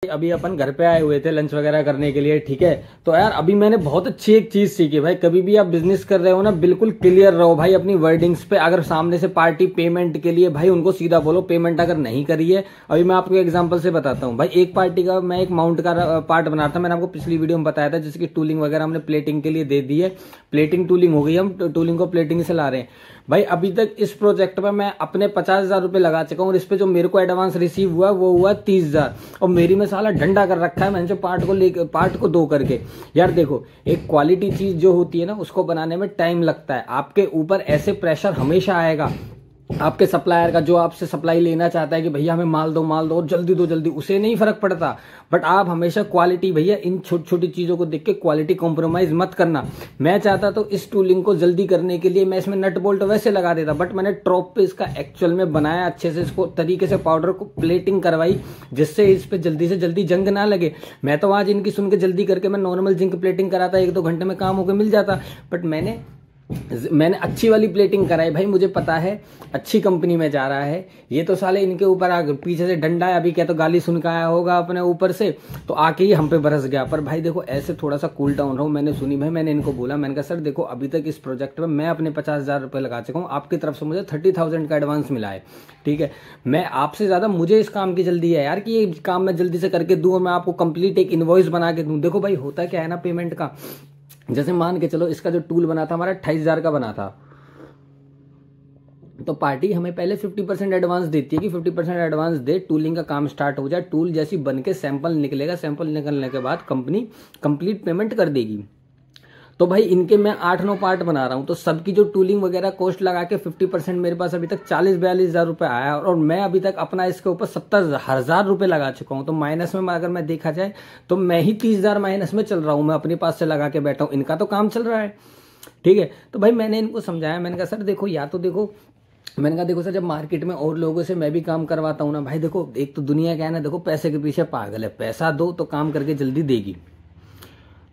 अभी अपन घर पे आए हुए थे लंच वगैरह करने के लिए, ठीक है। तो यार अभी मैंने बहुत अच्छी एक चीज सीखी भाई, कभी भी आप बिजनेस कर रहे हो ना, बिल्कुल क्लियर रहो भाई अपनी वर्डिंग्स पे। अगर सामने से पार्टी पेमेंट के लिए, भाई उनको सीधा बोलो पेमेंट अगर नहीं करी है। अभी मैं आपको एग्जांपल से बताता हूँ भाई। एक पार्टी का मैं एक माउंट का पार्ट बना रहा था, मैंने आपको पिछली वीडियो में बताया था, जिसकी टूलिंग वगैरह हमने प्लेटिंग के लिए दे दी है। प्लेटिंग टूलिंग हो गई, हम टूलिंग को प्लेटिंग से ला रहे हैं भाई। अभी तक इस प्रोजेक्ट पे मैं अपने 50,000 रुपए लगा चुका हूँ, और इस पे जो मेरे को एडवांस रिसीव हुआ वो हुआ 30,000। और मेरी में साला डंडा कर रखा है मैंने जो पार्ट को दो करके। यार देखो, एक क्वालिटी चीज जो होती है ना, उसको बनाने में टाइम लगता है। आपके ऊपर ऐसे प्रेशर हमेशा आएगा आपके सप्लायर का, जो आपसे सप्लाई लेना चाहता है कि भैया हमें माल दो और जल्दी दो जल्दी, उसे नहीं फर्क पड़ता। बट आप हमेशा क्वालिटी, भैया इन छोटी छोटी चीजों को देख के क्वालिटी कॉम्प्रोमाइज मत करना। मैं चाहता तो इस टूलिंग को जल्दी करने के लिए मैं इसमें नट बोल्ट वैसे लगा देता, बट मैंने टॉप पे इसका एक्चुअल में बनाया अच्छे से, इसको तरीके से पाउडर को प्लेटिंग करवाई, जिससे इस पे जल्दी से जल्दी जंग ना लगे। मैं तो आज इनकी सुन के जल्दी करके मैं नॉर्मल जिंक प्लेटिंग कराता, 1-2 घंटे में काम होकर मिल जाता। बट मैंने अच्छी वाली प्लेटिंग कराई भाई, मुझे पता है अच्छी कंपनी में जा रहा है। ये तो साले इनके ऊपर आ पीछे से डंडा है, अभी क्या तो गाली सुन के आया होगा अपने ऊपर से, तो आके ही हम पे बरस गया। पर भाई देखो, ऐसे थोड़ा सा कूल डाउन रहो। मैंने सुनी भाई, मैंने इनको बोला, मैंने कहा सर देखो, अभी तक इस प्रोजेक्ट में मैं अपने 50,000 रुपए लगा चुका हूँ, आपकी तरफ से मुझे 30,000 का एडवांस मिला है, ठीक है। मैं आपसे ज्यादा, मुझे इस काम की जल्दी है यार कि ये काम मैं जल्दी से करके दूं और मैं आपको कंप्लीट एक इनवॉइस बना के दूं। देखो भाई, होता क्या है ना पेमेंट का, जैसे मान के चलो इसका जो टूल बना था हमारा 28,000 का बना था, तो पार्टी हमें पहले 50% एडवांस देती है कि 50% एडवांस दे, टूलिंग का काम स्टार्ट हो जाए। टूल जैसी बन के सैंपल निकलेगा, सैंपल निकलने के बाद कंपनी कंप्लीट पेमेंट कर देगी। तो भाई इनके मैं 8-9 पार्ट बना रहा हूं, तो सबकी जो टूलिंग वगैरह कॉस्ट लगा के 50% मेरे पास अभी तक 40-42,000 रुपए आया, और मैं अभी तक अपना इसके ऊपर 70,000 रुपए लगा चुका हूं। तो माइनस में अगर मैं देखा जाए तो मैं ही 30,000 माइनस में चल रहा हूं, मैं अपने पास से लगा के बैठा हूं, इनका तो काम चल रहा है, ठीक है। तो भाई मैंने इनको समझाया, मैंने कहा सर देखो, या तो देखो, मैंने कहा देखो सर, जब मार्केट में और लोगों से मैं भी काम करवाता हूँ ना भाई, देखो एक तो दुनिया क्या है ना, देखो पैसे के पीछे पागल है, पैसा दो तो काम करके जल्दी देगी।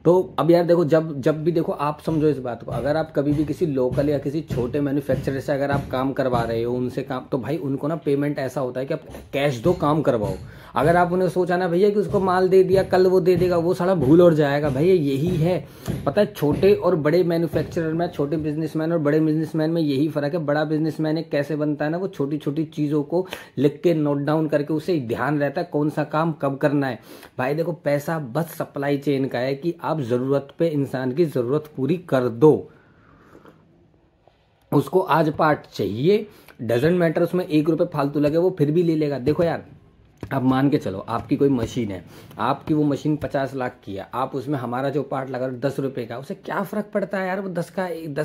तो अब यार देखो, जब भी देखो, आप समझो इस बात को, अगर आप कभी भी किसी लोकल या किसी छोटे मैन्युफैक्चरर से अगर आप काम करवा रहे हो, उनसे काम, तो भाई उनको ना पेमेंट ऐसा होता है कि आप कैश दो, काम करवाओ। अगर आप उन्हें सोचा ना भैया कि उसको माल दे दिया कल वो दे देगा, वो सारा भूल और जाएगा। भैया यही है, पता है, छोटे और बड़े मैन्युफैक्चरर में, छोटे बिजनेसमैन और बड़े बिजनेसमैन में यही फर्क है। बड़ा बिजनेसमैन एक कैसे बनता है ना, वो छोटी छोटी चीजों को लिख के नोट डाउन करके, उसे ध्यान रहता है कौन सा काम कब करना है। भाई देखो, पैसा बस सप्लाई चेन का है कि आप जरूरत पे इंसान की जरूरत पूरी कर दो। उसको आज पार्ट चाहिए, डजंट मैटर उसमें 1 रुपए फालतू लगे, वो फिर भी ले लेगा। देखो यार, अब मान के चलो आपकी कोई मशीन है, आपकी वो मशीन 50 लाख की है, आप उसमें हमारा जो पार्ट लगा 10 रुपए का, उसे क्या फर्क पड़ता है यार, वो 10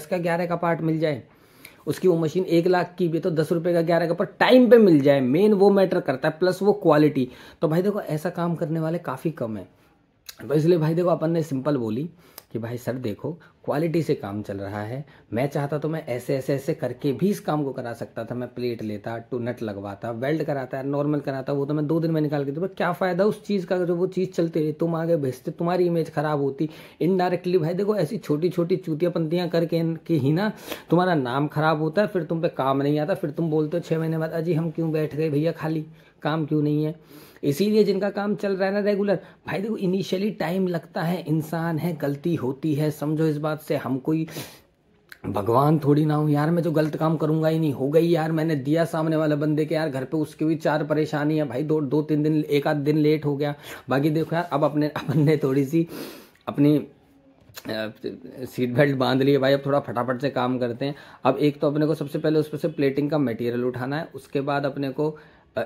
का 11 का पार्ट मिल जाए। उसकी वो मशीन 1 लाख की भी तो 10 रुपए का 11 का पर टाइम पे मिल जाए, मेन वो मैटर करता है, प्लस वो क्वालिटी। तो भाई देखो, ऐसा काम करने वाले काफी कम है। तो इसलिए भाई देखो, अपन ने सिंपल बोली कि भाई सर देखो, क्वालिटी से काम चल रहा है। मैं चाहता तो मैं ऐसे ऐसे ऐसे करके भी इस काम को करा सकता था। मैं प्लेट लेता, टू नट लगवाता, वेल्ड कराता, नॉर्मल कराता, वो तो मैं 2 दिन में निकाल के दूँ। क्या फायदा उस चीज़ का, जो वो चीज़ चलती रही, तुम आगे भेजते, तुम्हारी इमेज खराब होती इनडायरेक्टली। भाई देखो, ऐसी छोटी छोटी चूतियापंतियां करके ही ना तुम्हारा नाम खराब होता है, फिर तुम पे काम नहीं आता, फिर तुम बोलते हो 6 महीने बाद, अजी हम क्यों बैठ गए भैया, खाली काम क्यों नहीं है। इसीलिए जिनका काम चल रहा है ना रेगुलर, भाई देखो इनिशियली टाइम लगता है, इंसान है, गलती होती है, समझो इस बात से। हम कोई भगवान थोड़ी ना हूँ यार, मैं जो गलत काम करूंगा ही नहीं, हो गई यार, मैंने दिया सामने वाले बंदे के यार घर पे, उसकी भी 4 परेशानी है भाई, 2-3 दिन, 1 आध दिन लेट हो गया। बाकी देखो यार, अब अपन ने थोड़ी सी अपनी सीट बेल्ट बांध ली है भाई, अब थोड़ा फटाफट से काम करते हैं। अब एक तो अपने को सबसे पहले उस पर से प्लेटिंग का मटेरियल उठाना है, उसके बाद अपने को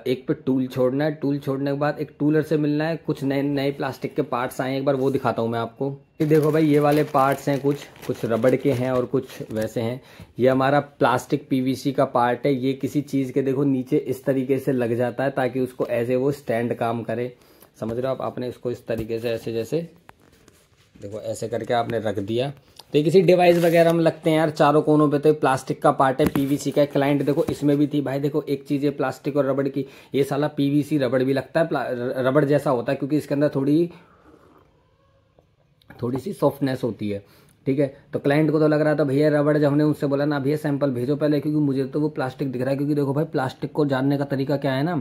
एक पे टूल छोड़ना है, टूल छोड़ने के बाद एक टूलर से मिलना है। कुछ नए नए प्लास्टिक के पार्ट्स आए हैं, एक बार वो दिखाता हूँ मैं आपको। ये देखो भाई, ये वाले पार्ट्स हैं, कुछ रबड़ के हैं और कुछ वैसे हैं। ये हमारा प्लास्टिक पीवीसी का पार्ट है। ये किसी चीज़ के देखो नीचे इस तरीके से लग जाता है ताकि उसको ऐसे वो स्टैंड काम करे, समझ रहे हो आप। आपने इसको इस तरीके से ऐसे, जैसे देखो ऐसे करके आपने रख दिया, तो ये किसी डिवाइस वगैरह में लगते हैं यार चारों कोनों पे। तो प्लास्टिक का पार्ट है, पीवीसी का। क्लाइंट देखो इसमें भी थी भाई, देखो एक चीज है प्लास्टिक और रबड़ की, ये साला पीवीसी रबड़ भी लगता है, रबड़ जैसा होता है, क्योंकि इसके अंदर थोड़ी सी सॉफ्टनेस होती है, ठीक है। तो क्लाइंट को तो लग रहा था भैया रबड़, जब हमने उससे बोला ना भैया सैंपल भेजो पहले, क्योंकि मुझे तो वो प्लास्टिक दिख रहा है। क्योंकि देखो भाई, प्लास्टिक को जानने का तरीका क्या है ना,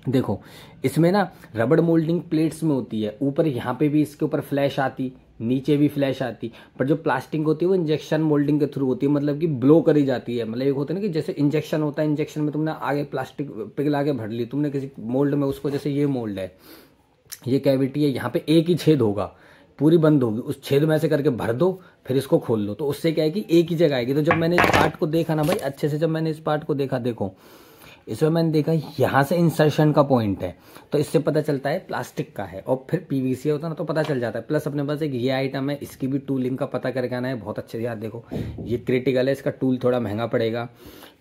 देखो इसमें ना रबड़ मोल्डिंग प्लेट्स में होती है, ऊपर यहाँ पे भी इसके ऊपर फ्लैश आती, नीचे भी फ्लैश आती, पर जो प्लास्टिक होती है वो इंजेक्शन मोल्डिंग के थ्रू होती है, मतलब कि ब्लो करी जाती है। मतलब एक होता है ना कि जैसे इंजेक्शन होता है, इंजेक्शन में तुमने आगे प्लास्टिक पिघला के भर ली तुमने किसी मोल्ड में उसको, जैसे ये मोल्ड है, ये कैविटी है, यहाँ पे एक ही छेद होगा, पूरी बंद होगी, उस छेद में से करके भर दो, फिर इसको खोल लो, तो उससे क्या है कि एक ही जगह आएगी। तो जब मैंने इस पार्ट को देखा ना भाई अच्छे से, जब मैंने इस पार्ट को देखा, देखो इसमें मैंने देखा यहाँ से इंसर्शन का पॉइंट है, तो इससे पता चलता है प्लास्टिक का है, और फिर पीवीसी होता है ना तो पता चल जाता है। प्लस अपने पास एक ये आइटम है, इसकी भी टूलिंग का पता करके आना है बहुत अच्छे से। यार देखो ये क्रिटिकल है, इसका टूल थोड़ा महंगा पड़ेगा।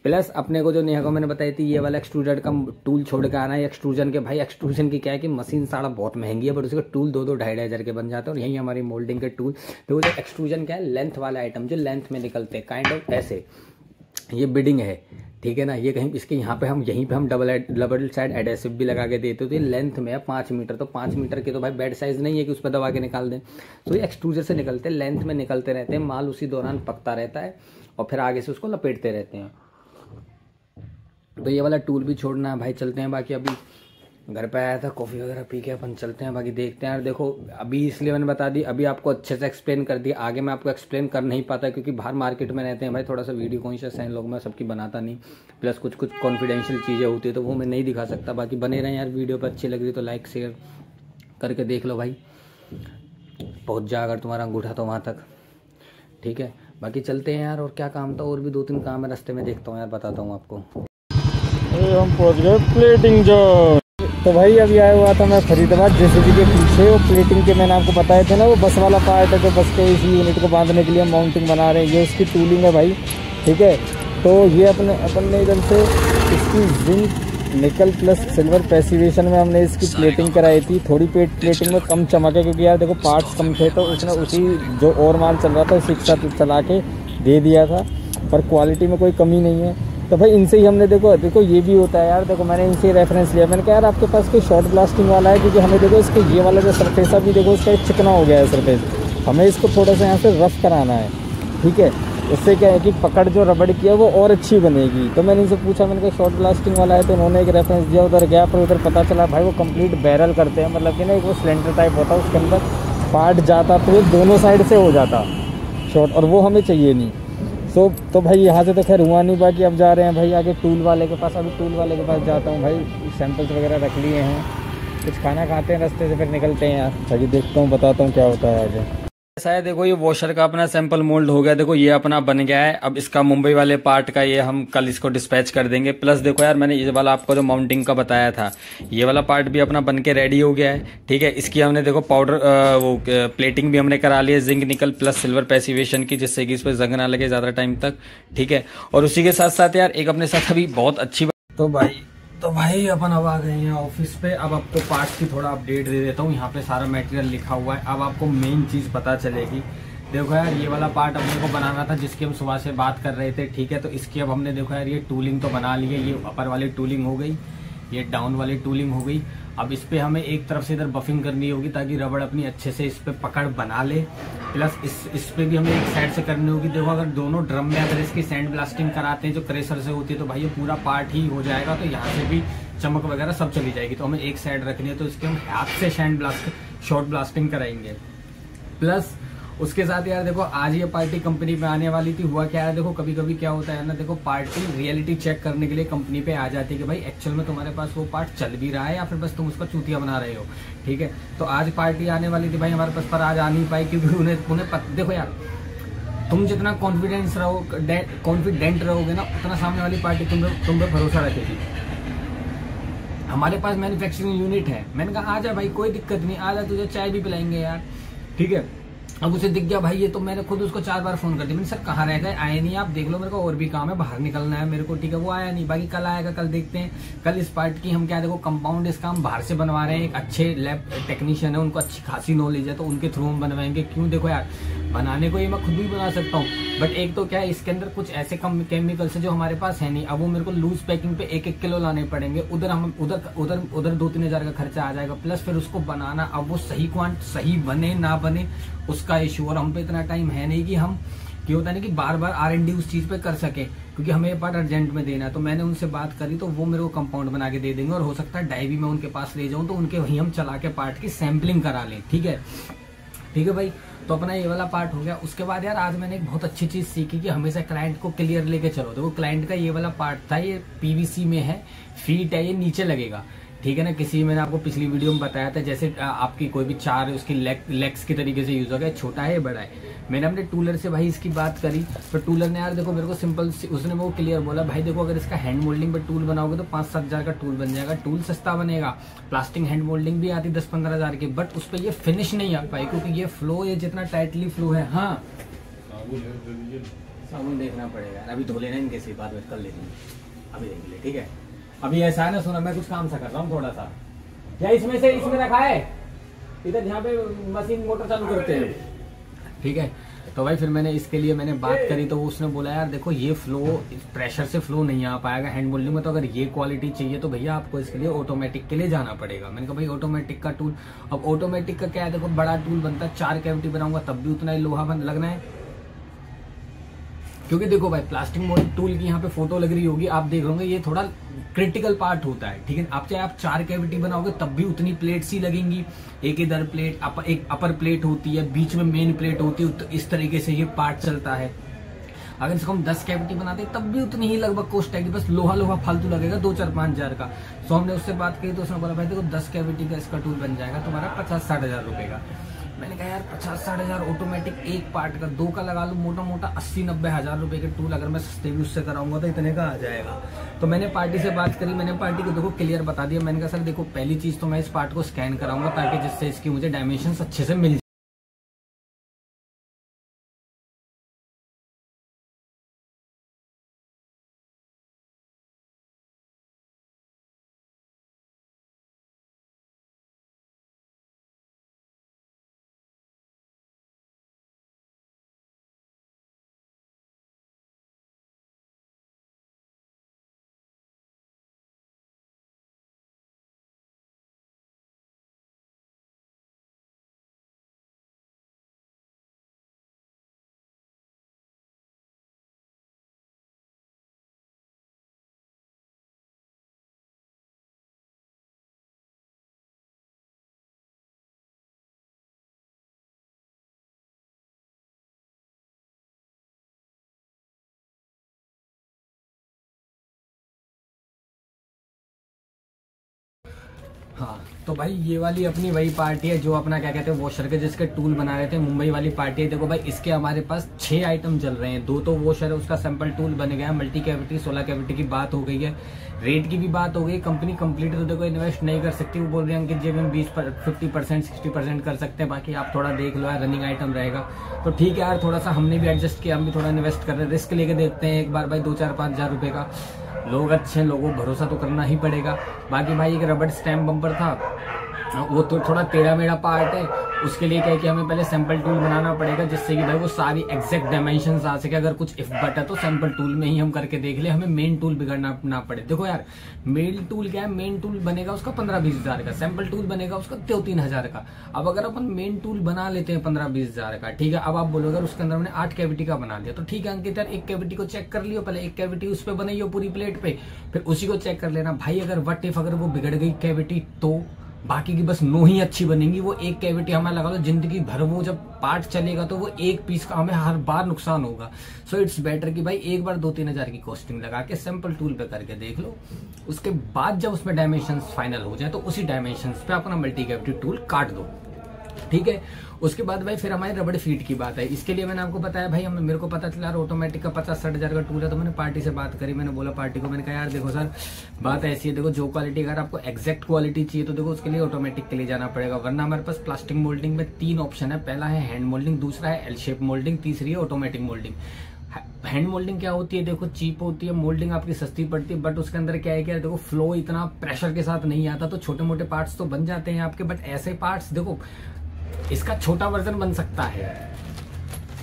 प्लस अपने को जो नेहा को मैंने बताई थी ये वाला एक्सट्रूडर का टूल छोड़ के आना है एक्सट्रूजन के। भाई एक्सट्रूजन की क्या है कि मशीन सारा बहुत महंगी है, बट उसका टूल 2-2 2.5 हज़ार के बन जाते हैं। और यही हमारी मोल्डिंग के टूल, तो जो एक्सट्रूजन क्या है, लेंथ वाला आइटम जो लेंथ में निकलते हैं, काइंड ऑफ ऐसे, ये बिडिंग है, ठीक है ना। ये कहीं इसके यहाँ पे हम यहीं पे हम डबल साइड एडेसिव भी लगा के देते, तो ये लेंथ में है 5 मीटर, तो 5 मीटर के तो भाई बेड साइज नहीं है कि उस पर दबा के निकाल दें, तो ये एक्सट्रूजर से निकलते हैं, लेंथ में निकलते रहते हैं, माल उसी दौरान पकता रहता है और फिर आगे से उसको लपेटते रहते हैं। तो ये वाला टूल भी छोड़ना है भाई, चलते हैं। बाकी अभी घर पे आया था, कॉफ़ी वगैरह पी के अपन चलते हैं, बाकी देखते हैं। यार देखो अभी इसलिए मैंने बता दी, अभी आपको अच्छे से एक्सप्लेन कर दिया, आगे मैं आपको एक्सप्लेन कर नहीं पाता क्योंकि बाहर मार्केट में रहते हैं भाई, थोड़ा सा वीडियो कॉन्शियस हैं लोग, मैं सबकी बनाता नहीं, प्लस कुछ कुछ कॉन्फिडेंशियल चीज़ें होती है तो वो मैं नहीं दिखा सकता। बाकी बने रहें यार, वीडियो पर अच्छी लग रही तो लाइक शेयर करके देख लो भाई, पहुँच जा अगर तुम्हारा अंगूठा तो वहाँ तक, ठीक है। बाकी चलते हैं यार, और क्या काम था, और भी 2-3 काम है रास्ते में, देखता हूँ यार, बताता हूँ आपको। हम पहुँच गए प्लेटिंग जोन। तो भाई अभी आया हुआ था मैं फरीदाबाद जेसीबी के पीछे, वो प्लेटिंग के मैंने आपको बताए थे ना, वो बस वाला पार्ट है जो बस के इसी यूनिट को बांधने के लिए माउंटिंग बना रहे हैं, ये उसकी टूलिंग है भाई, ठीक है। तो ये अपन ने इधर से इसकी zinc nickel plus silver passivation में हमने इसकी प्लेटिंग कराई थी। थोड़ी प्लेटिंग में कम चमक है क्योंकि यार देखो पार्ट्स कम थे, तो उसने उसी जो और माल चल रहा था उसी के साथ चला के दे दिया था, पर क्वालिटी में कोई कमी नहीं है। तो भाई इनसे ही हमने देखो ये भी होता है यार, देखो मैंने इनसे रेफरेंस लिया, मैंने कहा यार आपके पास कोई शॉर्ट ब्लास्टिंग वाला है, क्योंकि हमें देखो इसके ये वाला जो सरफेस अभी देखो इसका चिकना हो गया है सरफेस, हमें इसको थोड़ा सा यहाँ से रफ कराना है, ठीक है। उससे क्या है कि पकड़ जो रबड़ की है वो और अच्छी बनेगी। तो मैंने इनसे पूछा, मैंने कहा शॉर्ट ब्लास्टिंग वाला है, तो उन्होंने एक रेफरेंस दिया, उधर गया, पर उधर पता चला भाई वो कंप्लीट बैरल करते हैं, मतलब कि ना एक वो सिलेंडर टाइप होता है, उसके अंदर पार्ट जाता तो दोनों साइड से हो जाता शॉर्ट, और वो हमें चाहिए नहीं। तो भाई यहाँ से तो खैर हुआ नहीं, बाकी अब जा रहे हैं भाई आगे टूल वाले के पास। अभी टूल वाले के पास जाता हूँ भाई, सैंपल्स वगैरह रख लिए हैं, कुछ खाना खाते हैं रास्ते से, फिर निकलते हैं यार। बाकी देखता हूँ, बताता हूँ क्या होता है आगे। ऐसा है, देखो ये वॉशर का अपना सैंपल मोल्ड हो गया, देखो ये अपना बन गया है। अब इसका मुंबई वाले पार्ट का ये हम कल इसको डिस्पैच कर देंगे। प्लस देखो यार मैंने ये वाला आपको जो माउंटिंग का बताया था, ये वाला पार्ट भी अपना बन के रेडी हो गया है, ठीक है। इसकी हमने देखो पाउडर वो प्लेटिंग भी हमने करा ली है, zinc nickel plus silver passivation की, जिससे कि इस पर जंग ना लगे ज़्यादा टाइम तक, ठीक है। और उसी के साथ साथ यार एक अपने साथ अभी बहुत अच्छी तो भाई अपन अब आ गए हैं ऑफिस पे। अब आपको पार्ट्स की थोड़ा अपडेट दे देता हूँ, यहाँ पे सारा मटेरियल लिखा हुआ है। अब आपको मेन चीज़ पता चलेगी। देखो यार ये वाला पार्ट अपने को बनाना था जिसकी हम सुबह से बात कर रहे थे, ठीक है। तो इसकी अब हमने देखो यार ये टूलिंग तो बना ली है, ये अपर वाली टूलिंग हो गई, ये डाउन वाली टूलिंग हो गई। अब इस पे हमें एक तरफ से इधर बफिंग करनी होगी ताकि रबड़ अपनी अच्छे से इस पे पकड़ बना ले। प्लस इस पे भी हमें एक साइड से करनी होगी। देखो अगर दोनों ड्रम में अगर इसकी सैंड ब्लास्टिंग कराते हैं जो क्रेशर से होती है, तो भाई ये पूरा पार्ट ही हो जाएगा, तो यहाँ से भी चमक वगैरह सब चली जाएगी। तो हमें एक साइड रखनी है, तो इसके हम हाथ से शॉर्ट ब्लास्टिंग कराएंगे। प्लस उसके साथ यार देखो आज ये पार्टी कंपनी पे आने वाली थी। हुआ क्या है, देखो कभी कभी क्या होता है ना, देखो पार्टी रियलिटी चेक करने के लिए कंपनी पे आ जाती है कि भाई एक्चुअल में तुम्हारे पास वो पार्ट चल भी रहा है या फिर बस तुम उसका चूतिया बना रहे हो, ठीक है। तो आज पार्टी आने वाली थी भाई हमारे पास, पर आज आ नहीं पाई क्योंकि उन्हें देखो यार, तुम जितना कॉन्फिडेंट रहोगे ना, उतना सामने वाली पार्टी तुम पे भरोसा रखेगी। हमारे पास मैन्युफैक्चरिंग यूनिट है, मैंने कहा आ जा भाई कोई दिक्कत नहीं, आ जा तुझे चाय भी पिलाएंगे यार, ठीक है। अब उसे दिख गया भाई ये, तो मैंने खुद उसको 4 बार फोन कर दिया, मैंने सर कहाँ रह गए, आए नहीं आप, देख लो मेरे को और भी काम है, बाहर निकलना है मेरे को, ठीक है। वो आया नहीं, बाकी कल आएगा, कल देखते हैं। कल इस पार्ट की हम क्या देखो कंपाउंड इसका हम बाहर से बनवा रहे हैं, एक अच्छे लैब टेक्नीशियन है, उनको अच्छी खासी नॉलेज है, तो उनके थ्रू हम बनवाएंगे। क्यों, देखो यार बनाने को ये मैं खुद भी बना सकता हूँ, बट एक तो क्या है इसके अंदर कुछ ऐसे केमिकल्स है जो हमारे पास है नहीं। अब वो मेरे को लूज पैकिंग पे 1-1 किलो लाने पड़ेंगे, उधर 2-3 हज़ार का खर्चा आ जाएगा। प्लस फिर उसको बनाना, अब वो सही बने ना बने उसका इशू, और हम पे इतना टाइम है नहीं कि हम, ये होता है ना कि बार बार R&D उस चीज पे कर सके। क्योंकि हमें ये पार्ट अर्जेंट में देना है। तो मैंने उनसे बात करी तो वो मेरे को कंपाउंड बना के दे देंगे, और हो सकता है डाई भी मैं उनके पास ले जाऊं तो उनके वहीं हम चला के पार्ट की सैम्पलिंग करा लें। ठीक है भाई। तो अपना ये वाला पार्ट हो गया। उसके बाद यार आज मैंने एक बहुत अच्छी चीज सीखी कि हमेशा क्लाइंट को क्लियर लेके चलो। देखो क्लाइंट का ये वाला पार्ट था, ये पीवीसी में है, फीट है, ये नीचे लगेगा, ठीक है ना। किसी मैंने आपको पिछली वीडियो में बताया था, जैसे आपकी कोई भी चार उसकी लेग्स की तरीके से यूज होगा, छोटा है बड़ा है। मैंने अपने टूलर से भाई इसकी बात करी, तो टूलर ने यार देखो मेरे को सिंपल, उसने वो क्लियर बोला भाई देखो अगर इसका हैंड मोल्डिंग पे टूल बनाओगे तो 5-7 हजार का टूल बन जाएगा। टूल सस्ता बनेगा, प्लास्टिक हैंड मोल्डिंग भी आती 10-15 हजार की, बट उस पर ये फिनिश नहीं आ पाई क्योंकि ये फ्लो, ये जितना टाइटली फ्लो है। हाँ साबुन देखना पड़ेगा, अभी धो लेना इनके से, बाद में कर लेंगे, अभी देख ले। ठीक है, अभी ऐसा है ना, सुना मैं कुछ काम सा कर रहा हूँ थोड़ा सा, क्या इसमें से इसमें रखा है इधर जहाँ पे मशीन मोटर चालू करते हैं। ठीक है, तो भाई फिर मैंने इसके लिए मैंने बात करी तो उसने बोला यार देखो ये फ्लो प्रेशर से फ्लो नहीं आ पाएगा हैंड मोल्डिंग में, तो अगर ये क्वालिटी चाहिए तो भैया आपको इसके लिए ऑटोमेटिक के लिए जाना पड़ेगा। मैंने कहा भाई ऑटोमेटिक का टूल, अब ऑटोमेटिक का क्या है, देखो बड़ा टूल बनता है, 4 कैविटी बनाऊंगा तब भी उतना ही लोहा लगना है। क्योंकि देखो भाई प्लास्टिक मोल्ड टूल की यहाँ पे फोटो लग रही होगी, आप देख रहे ये थोड़ा क्रिटिकल पार्ट होता है। ठीक है, आप चाहे आप 4 कैविटी बनाओगे तब भी उतनी प्लेट्स ही लगेंगी, एक इधर प्लेट, एक अपर प्लेट होती है, बीच में मेन प्लेट होती है, तो इस तरीके से ये पार्ट चलता है। अगर इसको हम 10 कैविटी बनाते हैं तब भी उतनी ही लगभग कॉस्ट आएगी, बस लोहा फालतू लगेगा 2-4-5 हजार का। तो हमने उससे बात की तो उसने बोला भाई देखो 10 कैविटी का इसका टूल बन जाएगा तुम्हारा 50-60 हजार रुपए का। मैंने कहा यार 50-60 हजार ऑटोमेटिक एक पार्ट का, 2 का लगा लूं मोटा 80-90 हजार रुपए के टूल, अगर मैं सस्ते भी उससे कराऊंगा तो इतने का आ जाएगा। तो मैंने पार्टी से बात करी, मैंने पार्टी को देखो क्लियर बता दिया। मैंने कहा सर देखो पहली चीज तो मैं इस पार्ट को स्कैन कराऊंगा ताकि जिससे इसकी मुझे डायमेंशन अच्छे से मिल। हाँ तो भाई ये वाली अपनी वही पार्टी है जो अपना क्या कहते हैं वॉशर के जिसके टूल बना रहे थे, मुंबई वाली पार्टी है। देखो भाई इसके हमारे पास 6 आइटम चल रहे हैं, 2 तो वॉशर है उसका सैंपल टूल बन गया, मल्टी कैविटी 16 कैविटी की बात हो गई है, रेट की भी बात हो गई। कंपनी कंप्लीट तो देखो इन्वेस्ट नहीं कर सकती, वो बोल रहे हैं अंकित जी हम 50% 60% कर सकते हैं, बाकी आप थोड़ा देख लो यार रनिंग आइटम रहेगा। तो ठीक है यार थोड़ा सा हमने भी एडजस्ट किया, हम भी थोड़ा इन्वेस्ट कर रहे हैं, रिस्क लेके देखते हैं एक बार भाई 2-4-5 हजार रुपए का। लोग अच्छे हैं, लोगों को भरोसा तो करना ही पड़ेगा। बाकी भाई एक रबड़ स्टैम्प बम्पर था, वो तो थोड़ा टेढ़ा मेढ़ा पार्ट है, उसके लिए क्या है कि हमें पहले सैंपल टूल बनाना पड़ेगा जिससे कि भाई वो सारी एग्जैक्ट डायमेंशंस आ सके। अगर कुछ इफ बट है तो सैंपल टूल में ही हम करके देख ले, हमें मेन टूल बिगड़ना ना पड़े। देखो यार मेन टूल क्या है, मेन टूल बनेगा उसका 15-20 हजार का, सैंपल टूल बनेगा उसका 2-3 हजार का। अब अगर अपन मेन टूल बना लेते हैं 15-20 हजार का, ठीक है, अब आप बोलोगे उसके अंदर हमने 8 कैविटी का बना लिया, तो ठीक है अंकित यार 1 कैविटी को चेक कर लियो, पहले 1 कैविटी उस पर बनाइयो पूरी प्लेट पे, फिर उसी को चेक कर लेना भाई। अगर वट इफ अगर वो बिगड़ गई कैविटी तो बाकी की बस 9 ही अच्छी बनेंगी। वो 1 कैविटी हमें लगा लो जिंदगी भर वो जब पार्ट चलेगा तो वो 1 पीस का हमें हर बार नुकसान होगा। सो इट्स बेटर कि भाई एक बार 2-3 हजार की कॉस्टिंग लगा के सैंपल टूल पे करके देख लो, उसके बाद जब उसमें डायमेंशंस फाइनल हो जाए तो उसी डायमेंशंस पे अपना मल्टी कैविटी टूल काट दो। ठीक है, उसके बाद भाई फिर हमारी रबड़ फीट की बात है। इसके लिए मैंने आपको बताया भाई मेरे को पता चला ऑटोमेटिक का 50-60 हजार का टूल है, तो मैंने पार्टी से बात करी, मैंने बोला पार्टी को, मैंने कहा यार देखो सर बात ऐसी है, देखो जो क्वालिटी अगर आपको एग्जैक्ट क्वालिटी चाहिए तो देखो उसके लिए ऑटोमेटिक के लिए जाना पड़ेगा, वरना हमारे पास प्लास्टिक मोल्डिंग में 3 ऑप्शन है, पहला है हैंड मोल्डिंग, दूसरा है एल शेप मोल्डिंग, तीसरी है ऑटोमेटिक मोल्डिंग। हैंड मोल्डिंग क्या होती है, देखो चीप होती है, मोल्डिंग आपकी सस्ती पड़ती है, बट उसके अंदर क्या है कि देखो फ्लो इतना प्रेशर के साथ नहीं आता, तो छोटे मोटे पार्ट्स तो बन जाते हैं आपके, बट ऐसे पार्ट्स देखो इसका छोटा वर्जन बन सकता है,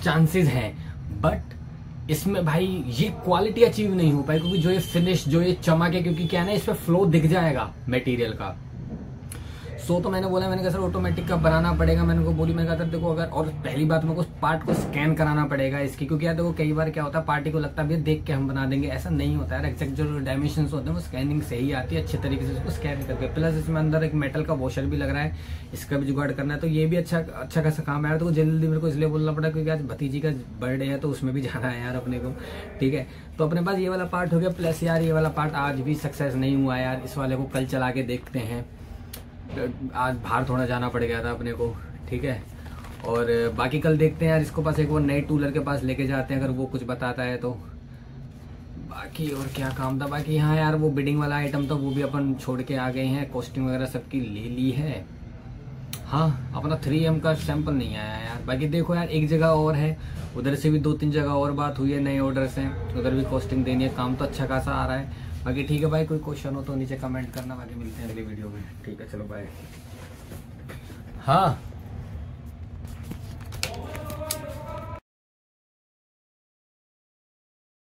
चांसेस हैं, बट इसमें भाई ये क्वालिटी अचीव नहीं हो पाई, क्योंकि जो ये फिनिश जो ये चमक है, क्योंकि क्या है ना इस पे फ्लो दिख जाएगा मटेरियल का। सो तो मैंने बोला, मैंने कहा सर ऑटोमेटिक का बनाना पड़ेगा। मैंने को बोली, मैंने कहा सर देखो अगर, और पहली बात मेरे को पार्ट को स्कैन कराना पड़ेगा इसकी, क्योंकि यार देखो कई बार क्या होता है पार्टी को लगता है देख के हम बना देंगे, ऐसा नहीं होता है। एक्जैक्ट जो डायमेंशंस होते हैं वो स्कैनिंग से ही आती है अच्छे तरीके से, उसको स्कैन करके। प्लस इसमें अंदर एक मेटल का वॉशर भी लग रहा है, इसका भी जुगाड़ करना है, तो ये भी अच्छा खासा काम है यार। तो जल्दी मेरे को इसलिए बोलना पड़ा क्योंकि आज भतीजी का बर्थडे है, तो उसमें भी जाना है यार अपने को, ठीक है। तो अपने पास ये वाला पार्ट हो गया। प्लस यार ये वाला पार्ट आज भी सक्सेस नहीं हुआ यार, इस वाले को कल चला के देखते हैं। आज बाहर थोड़ा जाना पड़ गया था अपने को, ठीक है। और बाकी कल देखते हैं यार, इसको पास एक वो नए टूलर के पास लेके जाते हैं, अगर वो कुछ बताता है तो। बाकी और क्या काम था बाकी, हाँ यार वो बिडिंग वाला आइटम था वो भी अपन छोड़ के आ गए हैं, कॉस्टिंग वगैरह सबकी ले ली है। हाँ अपना 3M का सैंपल नहीं आया यार। बाकी देखो यार एक जगह और है, उधर से भी 2-3 जगह और बात हुई है, नए ऑर्डर्स हैं, उधर भी कॉस्टिंग देनी है, काम तो अच्छा खासा आ रहा है। बाकी ठीक है भाई, कोई क्वेश्चन हो तो नीचे कमेंट करना, बाकी मिलते हैं अगली वीडियो में, ठीक है चलो बाय। हाँ